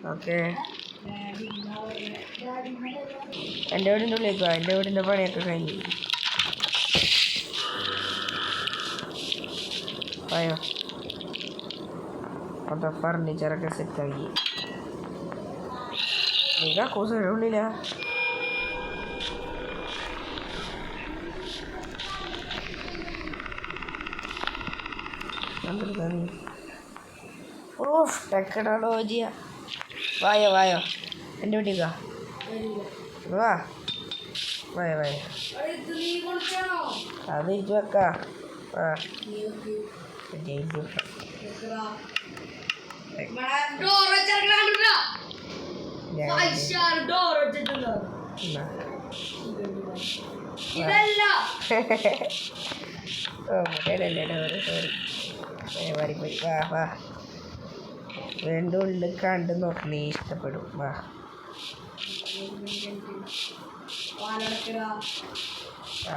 Okay എൻ്റെ വീടിൻ്റെ ഉള്ളിലേക്ക് വാ. എൻ്റെ വീടിൻ്റെ പണിയൊക്കെ കഴിഞ്ഞു. അയ്യോ അത് ഫർണിച്ചറൊക്കെ സെറ്റാക്കി. നീ കക്കൂസിൻ്റെ ഉള്ളിലാ? ഓ ടെക്നോളജിയ. വായോ എൻ്റെ വീട്ടിൽ വാ. വായോ അത് ഇരിച്ചു വെക്കാം. ആ ജയിച്ചു പോയി. വാ രണ്ട് ഉള്ളിൽ കണ്ട് നോക്ക്. നീ ഇഷ്ടപ്പെടും. വാ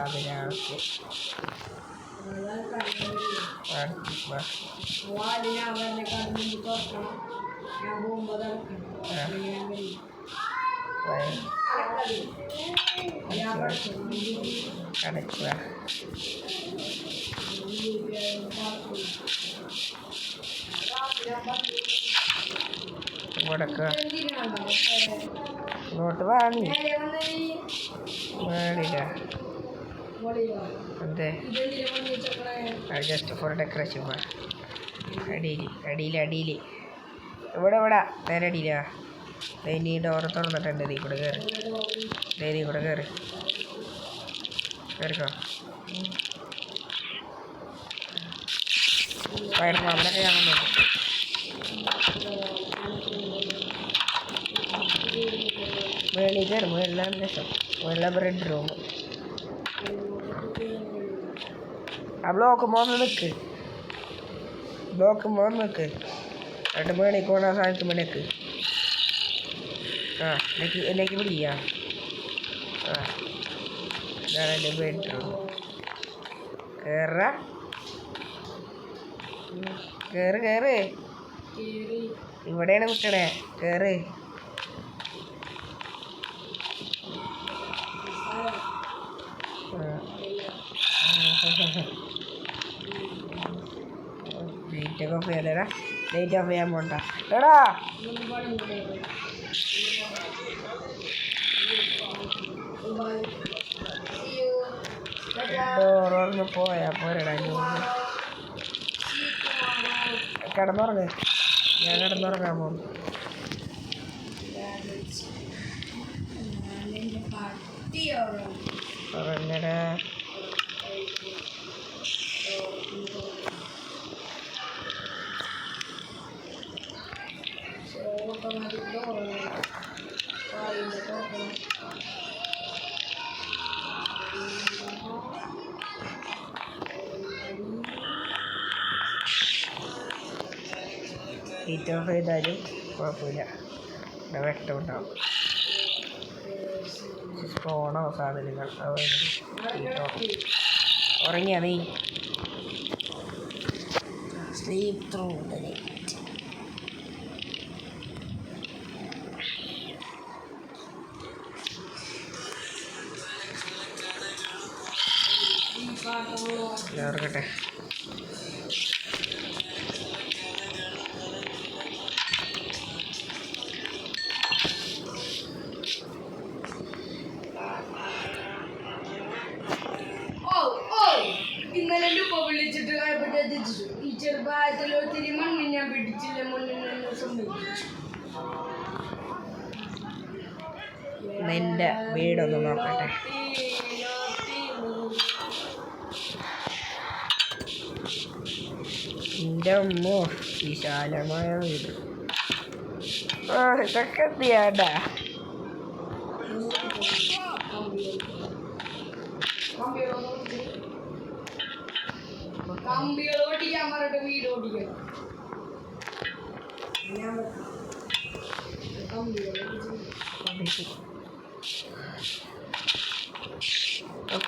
അതിനകത്ത് അടച്ചു. ഇങ്ങോട്ട് വാങ്ങി വേണില്ല. അതെ ജസ്റ്റ് ഫോർ ഡെക്കറേഷൻ. അടിയിൽ ഇവിടെ നേരെ അടിയിലാ. നീ ഡോറ് തുറന്നിട്ടുണ്ട്. നീ കൂടെ കേറിക്കോ. സ്പൈഡർമാനൊക്കെ ഞാൻ നോക്കും. മുകളിലാണ് രസം. മുകളിലെ ബ്രെഡ് റൂം. ആ ബ്ലോക്ക് മോന്ന് നിൽക്ക്. എന്നിട്ട് മേളിൽ പോണ സാധനത്ത് മണിക്ക്. ആ എനിക്ക് പിടിക്കാം. ആ ഇതാണ് എൻ്റെ ബെഡ്റൂം. കേറ്. ഇവിടെയാണ് നിൽക്കണേ. കേറ്. ലൈറ്റ് ഓഫ് ചെയ്യാൻ ലൈറ്റ് ഓഫ് ചെയ്യാൻ പോണ്ട. എടാ ഡോറൊന്ന് പോയാ പോരടാ. കിടന്നുറങ്ങ്. ഞാൻ കിടന്നുറങ്ങാൻ പോകുന്നു. ഉറങ്ങടാ. ഹീറ്റ് ഓഫ് ചെയ്താലും കുഴപ്പമില്ല. വെട്ടമുണ്ടാവും. ഫോണോ സാധനങ്ങൾ ഉറങ്ങിയാ നീ? Sleep through the night. ഉറങ്ങട്ടെ. ഇന്നലെ ഉപ്പ വിളിച്ചിട്ട് ഈ ചെറുപ്രായത്തിൽ ഒത്തിരി മണ്ണിൽ ഞാൻ പിടിച്ചില്ല. മണ്ണിൽ സംഭവിച്ചു. നിന്റെ വീടൊന്ന് നോക്കട്ടെ. എൻ്റെ അമ്മോ വിശാലമായ വീട്. ഇതൊക്കെ എന്തിയാണ്ടാ? കമ്പികൾ ഓടിക്കാൻ പറഞ്ഞിട്ട് വീട് ഓടിക്കണം.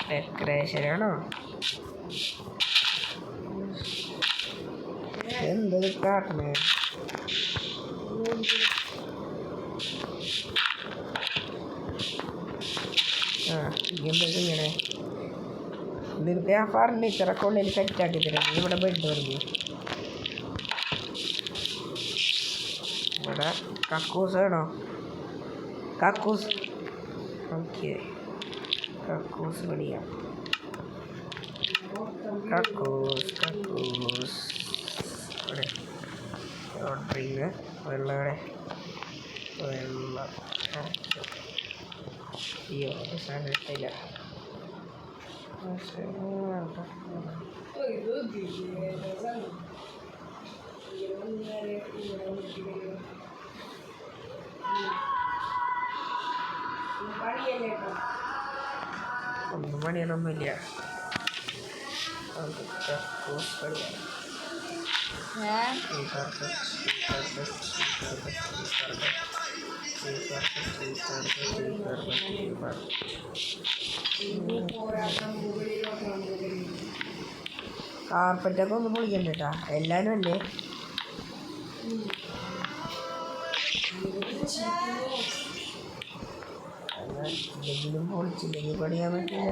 ഡെക്കറേഷനാണോ? എന്തൊരു കാട്ടണേ. എന്താ ചെയ്യണേ? നിനക്ക് ആ ഫർണിച്ചറൊക്കെ ഉള്ളിൽ സെറ്റാക്കി തരാം. നീ ഇവിടെ ബെഡ് പറഞ്ഞു. ഇവിടെ കക്കൂസ് വേണോ? കക്കൂസ്. ഓക്കെ, കക്കൂസ് പണിയാം. കക്കൂസ് ഇവിടെ ഡ്രിങ് വെള്ളം ഇവിടെ വെള്ളം. അയ്യോ സാധനം ഇട്ടില്ല. ഒന്നും പണിയാനൊന്നുമില്ല. കക്കൂസ് പണിയാണ്. കാർപ്പറ്റൊക്കെ ഒന്ന് പൊളിക്കണ്ട കേട്ടാ. എല്ലാവരും അല്ലേ? എന്തെങ്കിലും പൊളിച്ചില്ലെങ്കിൽ പണിയാൻ പറ്റില്ല.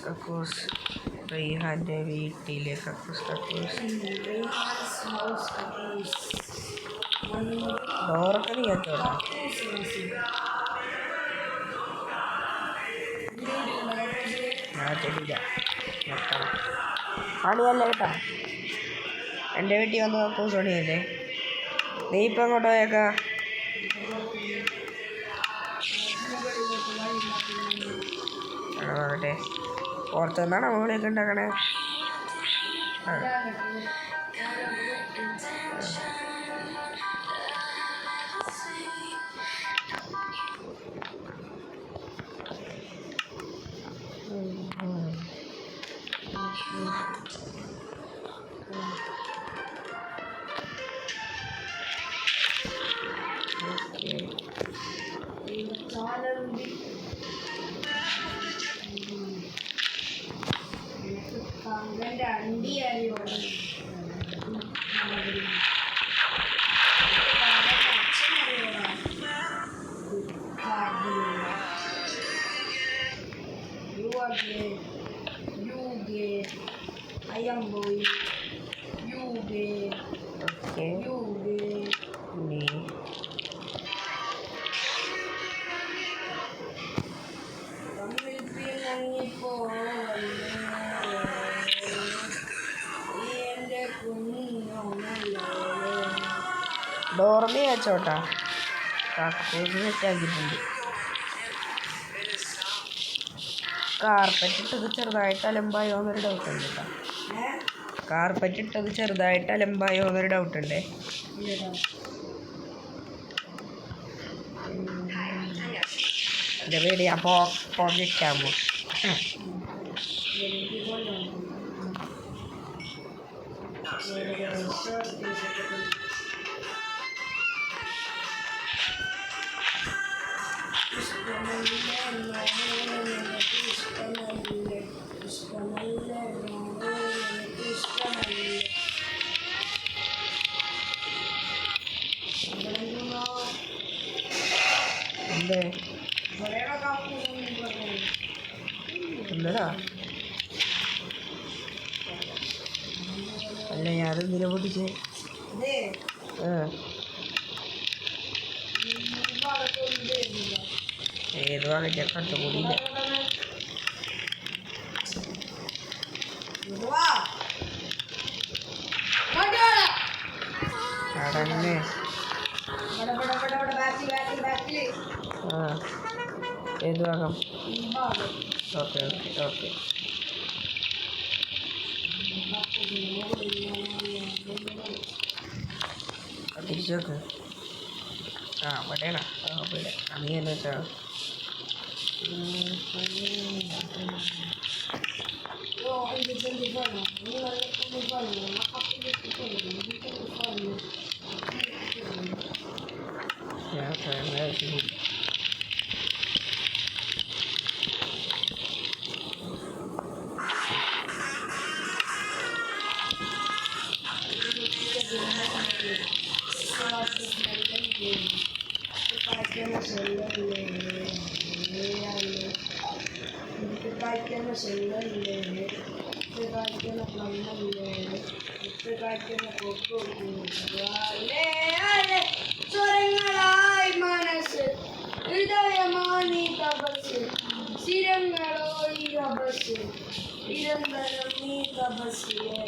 കക്കൂസ് റെയ്ഹാൻ്റെ വീട്ടിലെ കക്കൂസ്. ഡോറൊക്കെ നീ വെച്ചോട്ടാ. ഞാൻ ചെടിയില്ല പണിയല്ല കേട്ടാ. എൻ്റെ വീട്ടിൽ വന്ന് കക്കൂസ് പണിയല്ലേ. നീ ഇപ്പം അങ്ങോട്ട് പോയേക്കാ. ആകട്ടെ പുറത്തു നിന്നാണ് മുകളിലേക്ക് ഉണ്ടാക്കണേ. അണ്ടി അറിയോ? I am boy. You get. Okay. You get. Me. ഡോറിന് വെച്ചോട്ടാ. കക്കൂസ് സെറ്റാക്കിയിട്ടുണ്ട്. കാർപ്പറ്റ് ഇട്ടത് ചെറുതായിട്ട് അലമ്പായോ എന്നൊരു ഡൗട്ട് ഉണ്ട് കേട്ടോ. കാർപ്പറ്റ് ഇട്ടത് ചെറുതായിട്ട് അലമ്പായോ എന്നൊരു ഡൗട്ട് ഉണ്ടേ. എൻ്റെ പേര് ഞാൻ പോകാമോ? എന്തേ എന്താ? അല്ല ഞാനെന്തിനാ പൊട്ടിച്ചേ? ഏത് ഭാഗത്തെ കട്ടുകൂടിയില്ല. അടങ്ങ്. ഏത് ഭാഗം? Okay okay okay. തിരിച്ചു നോക്ക്. ഇവിടെയാണ്. ഇവിടെ നീ എന്ന് വെച്ചാൽ കായ്ക്കുന്ന ശെല്ലല്ലേ വിത്ത് കായ്ക്കുന്ന മണ്ണല്ലേ വിത്ത് കായ്ക്കുന്ന കൊക്കോല്ലേ സ്വരങ്ങളായി മനസ്സ് ഹൃദയമാണീ തപസ് സ്ഥിരങ്ങളോ ഈ തപസ് നിരന്തരം നീ തപസ്സിയെ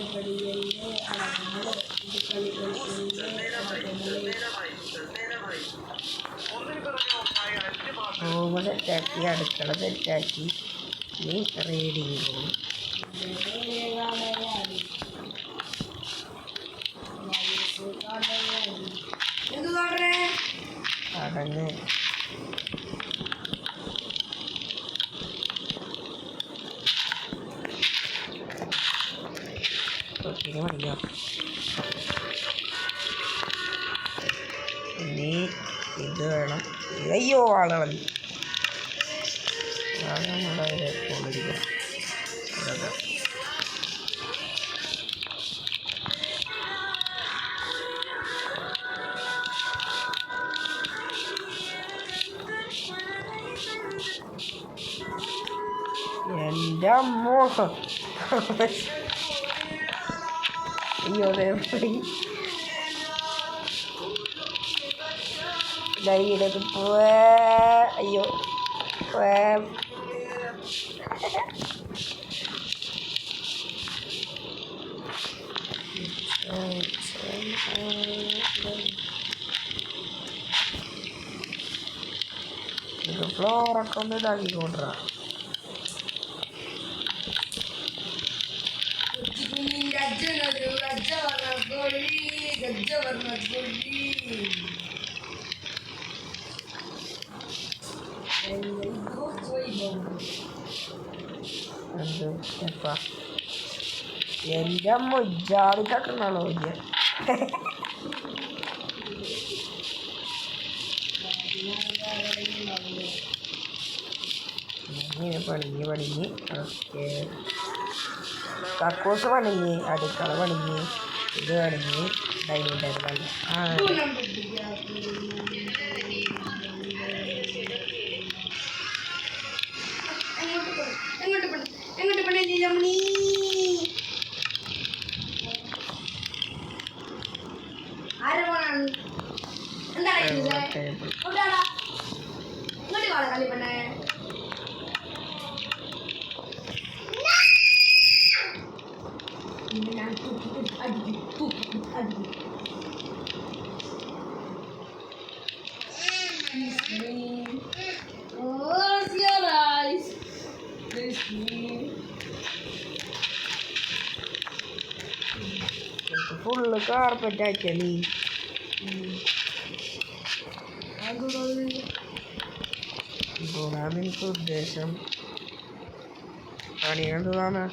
പടിയല്ലേ അളങ്ങള് ഇത് കളികളില്ലേ റൂം സെറ്റാക്കി അടുക്കള സെറ്റാക്കി നീ റീഡിങ് റൂം എന്ത് കാണേ അടങ്ങ് തൊട്ടിന് പണിയോ ഇനി ഇത് വേണം അയ്യോ ആളുകളി നമ്മളെ കൊണ്ടിരിക്കണം എൻ്റെ അമ്മോ അയ്യോ കയ്യിലത് പോവേ അയ്യോ ഇത് ഫ്ലോറൊക്കെ ഒന്ന് ഇതാക്കിക്കൊണ്ടിരാ എൻ്റെ അമ്മ ജാതിക്കാക്കണോ പണിഞ്ഞ് ഓക്കെ കക്കൂസ് പണിഞ്ഞ് അടുക്കള പണിഞ്ഞ് ഇത് പണിഞ്ഞ് ഡൈനിങ് ടേബിൾ പണി എങ്ങോട്ട് പണിയില്ല മണി ആര് പോണാണ് എന്താ ഇങ്ങോട്ട് കാണാ കളി പെണ്ണേ ഞാൻ അടിക്കും Close your eyes. Full carpet ആക്കലി ഇതാണ് എനിക്ക് ഉദ്ദേശം പണിയെന്താണ്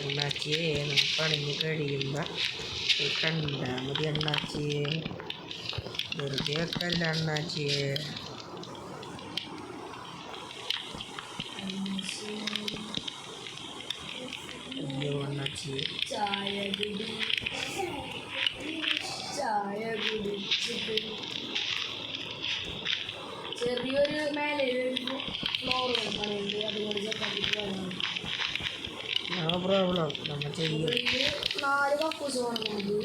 എണ്ണാച്ചിയെ പണിഞ്ഞ് കഴിയുമ്പോൾ കണ്ടാൽ മതി എണ്ണാച്ചിയെ വെറുതെ വെക്കല്ല അണ്ണാച്ചിയെ അയ്യോ അണ്ണാച്ചിയെ ചായ കുടിച്ചിട്ട് ചെറിയൊരു മേലെ ഫ്ലോർ പണിയുണ്ട് അതുകൊണ്ട് ചെറുപ്പം നോ പ്രോബ്ലം നമ്മൾ ചെയ്യും 4 കക്കൂസ് വേണമെങ്കിൽ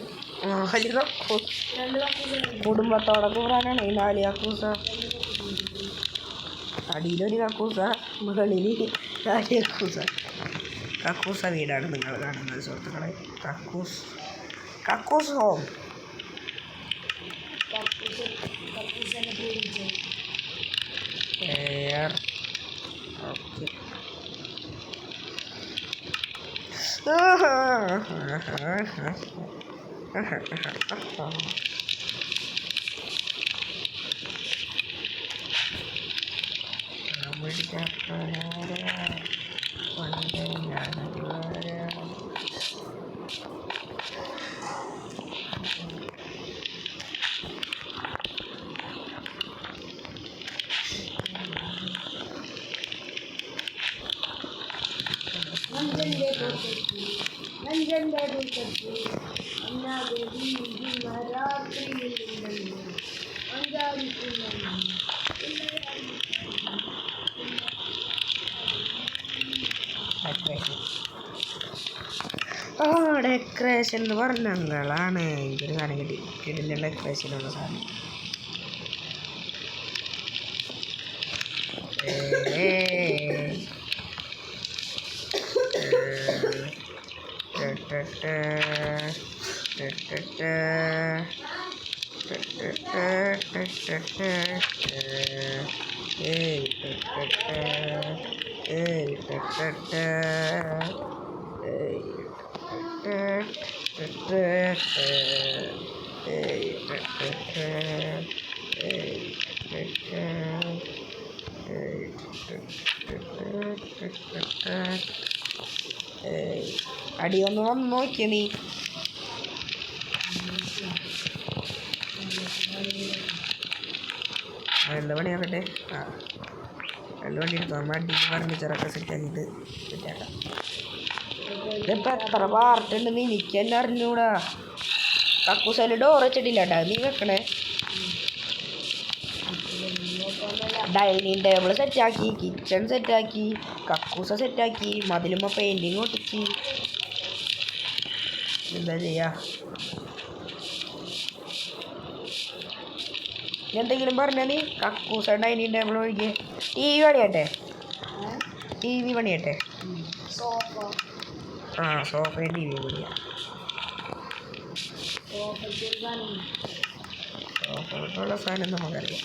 4 കക്കൂസ് 2 കക്കൂസ് കുടുംബത്തോടെ കൂടാനാണ് ഈ 4 കക്കൂസ അടിയിലൊരു കക്കൂസ മുകളിൽ 4 കക്കൂസ വീടാണ് നിങ്ങൾ കാണുന്നത് സുഹൃത്തുക്കളെ കക്കൂസ് ഹോം കക്കൂസിനെ പേടിച്ചു എയർ ഓക്കെ നഞ്ചന്റെ കൂട്ടത്തിൽ അന്നാതെ വീഴുന്ന രാത്രിയിൽ അഞ്ചാടിക്കുന്നു ഡെക്കറേഷൻ എന്ന് പറഞ്ഞങ്ങളാണ് ഇതൊരു സാധനം കിട്ടില്ല ഡെക്കറേഷനുള്ള സാധനം. അടി ഒന്ന് വന്ന് നോക്കിയ നീ. വെള്ള പണിയാക്കട്ടെ. ആ വെള്ള പണി എടുത്തു. നമ്മൾ അടിക്ക് ഫർണിച്ചറൊക്കെ സെറ്റാക്കിയിട്ട് സെറ്റാക്കാം. ഇതിപ്പോൾ എത്ര പാർട്ടുണ്ടെന്ന് എനിക്ക് തന്നെ അറിഞ്ഞൂടാ. കക്കൂസയിൽ ഡോർ വെച്ചിട്ടില്ല കേട്ടോ, നീ വെക്കണേ. ഡൈനിങ് ടേബിൾ സെറ്റാക്കി, കിച്ചൺ സെറ്റാക്കി, കക്കൂസ സെറ്റാക്കി, മതിലുമ്പോൾ പെയിൻറ്റിങ് ഒട്ടിച്ച്. എന്താ ചെയ്യാ? എന്തെങ്കിലും പറഞ്ഞാൽ നീ കക്കൂസ ഡൈനിങ് ടേബിൾ ഒഴികെ ടി വി പണിയട്ടെ. ടി വി പണിയട്ടെ. ആ സോഫയും ടി വിയും പണിയാ. സോഫയ്ക്കുള്ള സാധനം നമുക്കറിയാം.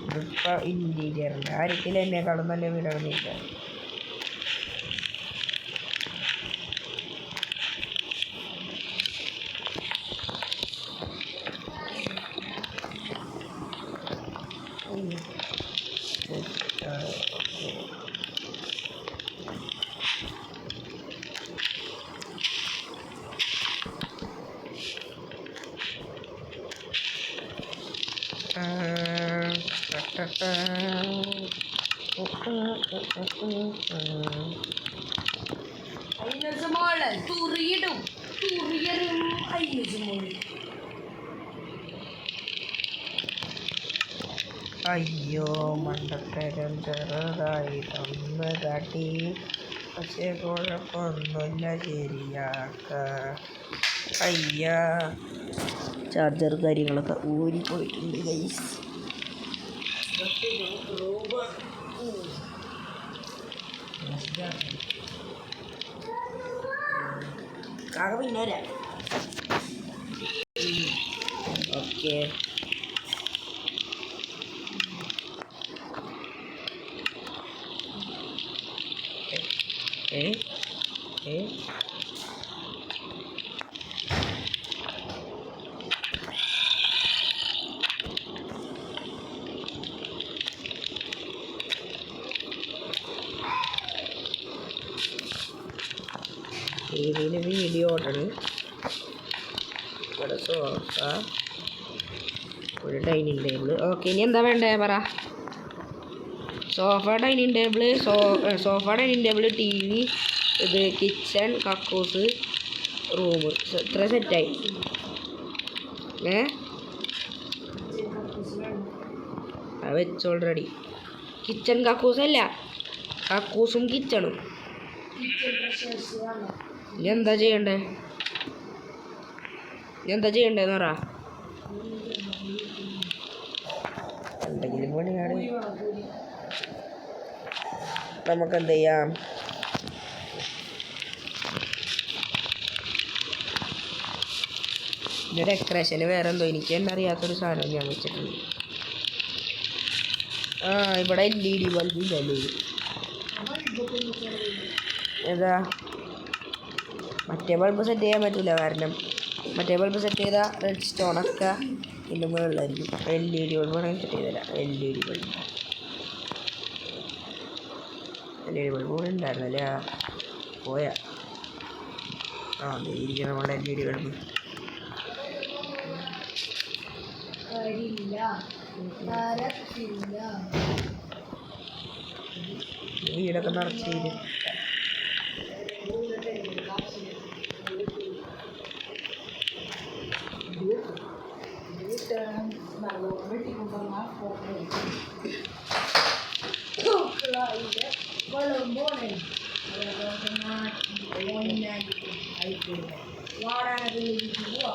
ഇതിപ്പോൾ ഇൻറ്റീരിയറിൻ്റെ കാര്യത്തിൽ എന്നെക്കാളും നല്ല വീടാണെന്നില്ല. അയ്യോ മണ്ടത്തരം ചെറുതായിട്ടൊന്ന് കാട്ടി, പക്ഷേ കുഴപ്പമൊന്നുമില്ല, ശരിയാക്ക. അയ്യാ ചാർജർ കാര്യങ്ങളൊക്കെ ഊരിപ്പോയിട്ടുണ്ട് ഗൈസ്. കാക പിന്നെ വരാം. ഓക്കെ ഇതിൽ വീഡിയോ ഓട്ടണ്. ഇവിടെ സോഫ, ഒരു ഡൈനിങ് ടേബിൾ. ഓക്കെ ഇനി എന്താ വേണ്ടേ പറ. Sofa dining table, T V, ഇത് കിച്ചൺ, കക്കൂസ്, റൂം. ഇത്ര സെറ്റായി. അത് വെച്ച് ഓൾറെഡി. കിച്ചൺ കക്കൂസല്ല, കക്കൂസും കിച്ചണും. ഇനി എന്താ ചെയ്യണ്ടേന്ന് പറ. എന്തെങ്കിലും പണിയാണ്. നമുക്കെന്ത് ചെയ്യാം? പിന്നെ ഡെക്കറേഷന് വേറെ എന്തോ എനിക്ക് തന്നെ അറിയാത്തൊരു സാധനം ഞാൻ വെച്ചിട്ടുണ്ട്. ആ ഇവിടെ LED ബൾബ് ഇല്ലല്ലേ? ഏതാ? മറ്റേ ബൾബ് സെറ്റ് ചെയ്യാൻ പറ്റില്ല, കാരണം മറ്റേ ബൾബ് സെറ്റ് ചെയ്താൽ റെഡ് സ്റ്റോണൊക്കെ ഇതിൻ്റെ മുകളിലായിരിക്കും. LED ബൾബ് വേണമെങ്കിൽ സെറ്റ് ചെയ്തില്ല. LED ബൾബ് കൂടെ ഉണ്ടായിരുന്നല്ലേ? പോയാ ആ ഇരിക്കണം നമ്മുടെ LED ബൾബ്. വീടൊക്കെ നിറച്ച് വെള്ളം പോണേ അതേപോലെ മാറ്റി അയക്കില്ല വാടാനൊക്കെ പോവാ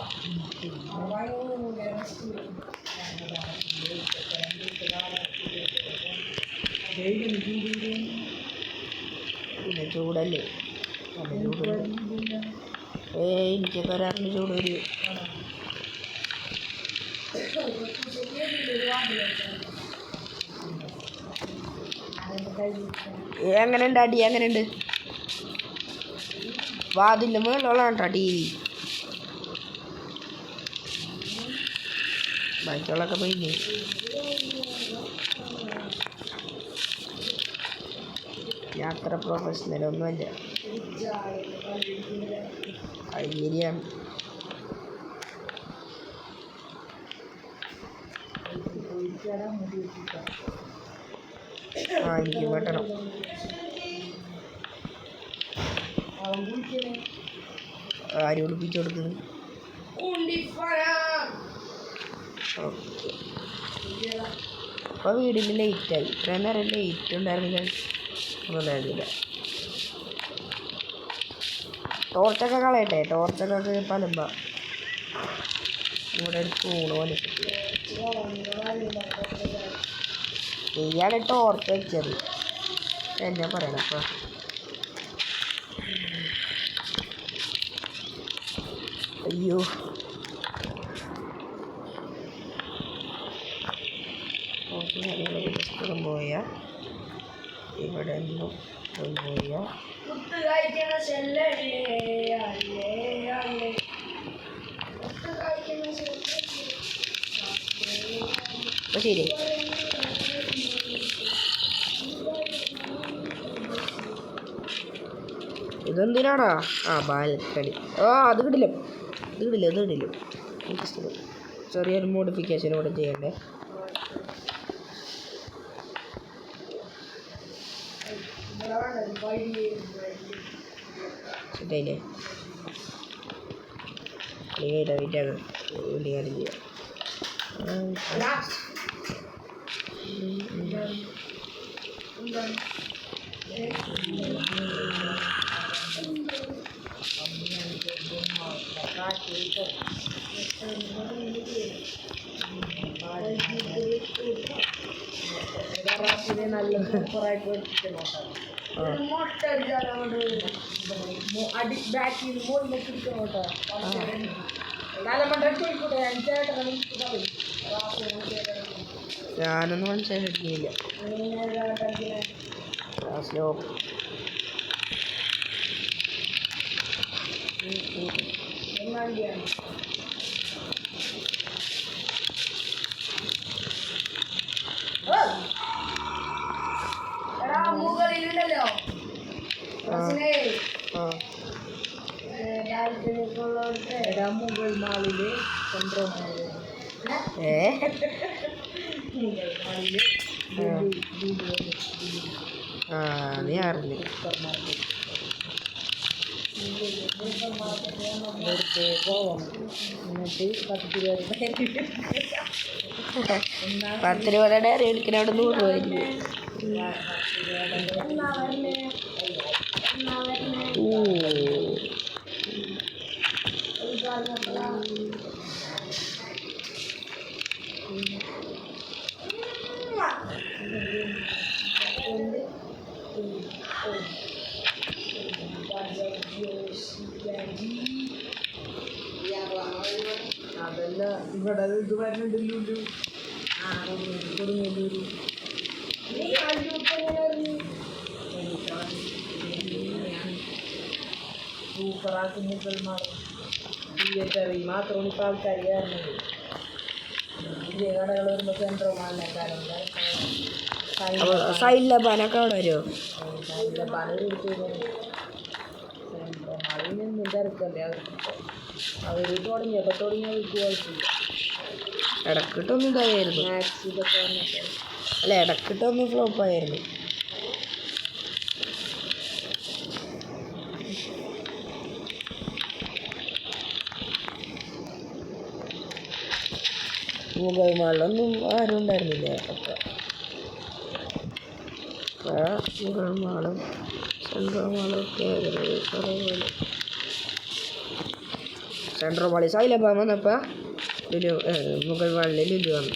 ഭയങ്കര പിന്നെ ചൂടല്ലേ നല്ല ചൂടുണ്ട്. എനിക്ക് കരാറിന് ചൂട് ഒരു എങ്ങനെയുണ്ട് അടി എങ്ങനെയുണ്ട് വാതിൻ്റെ മുകളിലുള്ള ടി വി ബാക്കിയുള്ളൊക്കെ പോയില്ലേ ഞാൻ അത്ര പ്രൊഫഷണലൊന്നുമല്ല ശരിയാണ് ആ എനിക്ക് വെട്ടണം ആര് ഒളിപ്പിച്ചു കൊടുക്കുന്നു ഓക്കെ അപ്പോൾ വീടിൽ ലേറ്റായി ഇത്രയും നേരം ലേറ്റ് ഉണ്ടായിരുന്നില്ല ഒന്നുമില്ല ടോർച്ചൊക്കെ കളയട്ടെ ടോർച്ചൊക്കെ പലമ്പ ഇവിടെ ഒരു തൂണ് പോലെ നീയാണ് ടോർച്ച് വെച്ചത് എന്നാ പറയണം അപ്പം അയ്യോ ജസ്റ്റ് പോയാൽ ഇവിടെ നിന്നും പോയാൽ അപ്പോൾ ശരി ഇതെന്തിനാടാ ആ ബാൽക്കണി അത് കിടില്ല ചെറിയൊരു മോഡിഫിക്കേഷൻ ഇവിടെ ചെയ്യണ്ടേ സെറ്റായില്ലേ വീട്ടാണ് വലിയ കാര്യം ചെയ്യാം നല്ല സൂപ്പറായിട്ട് അടി ബാക്കിൽ നിന്ന് മുകളിലേക്ക് ഇരിക്കണോട്ടോ ഞാനൊന്നും മനസ്സിലാക്കിയില്ല ക്ലാസ്സിലോ എടാ മുകളിലുണ്ടല്ലോ മുകൾ മാളില് സെൻട്രൽ മാളില് നീ അറിഞ്ഞു സൂപ്പർ മാർക്കറ്റ് പോകണം എന്നിട്ട് 10 രൂപയുടെ ഡയറി എടുക്കുന്ന അവിടെ 100 രൂപ അതല്ല ഇവിടെ ഇത് വരുന്നുണ്ട് ലുലു കൊടുങ്ങല്ലൂര് സൂപ്പറാക്കി മുകൾ മാറും തിയേറ്ററിൽ മാത്രമാണ് ഇപ്പോൾ ആൾക്കാർ കയറുന്നത് വലിയ കടകൾ വരുമ്പോൾ സെൻട്രൽ മാളിനേക്കാളും സൈഡിലെ പനൊക്കെ അവിടെ വരുമോ സൈഡിലെ പല സെൻട്രൽ മാളിൽ നിന്നും തിരക്കല്ലേ അവർ തുടങ്ങിയപ്പോൾ അവർക്ക് കുഴപ്പമില്ല ഇടക്കിട്ടൊന്നും ഇതായിരുന്നു മാക്സ് ഇതൊക്കെ വന്നിട്ട് അല്ല ഇടക്കിട്ടൊന്നും ഫ്ലോപ്പായിരുന്നു മുകൾ മാളിലൊന്നും ആരും ഉണ്ടായിരുന്നില്ല അപ്പം മുഗൾ മാളും സെൻട്രൽ മാളൊക്കെ സെൻട്രൽ മാളിൽ സൈലബ വന്നപ്പോൾ മുഗൾ മാളിൽ ലുലു വന്നു.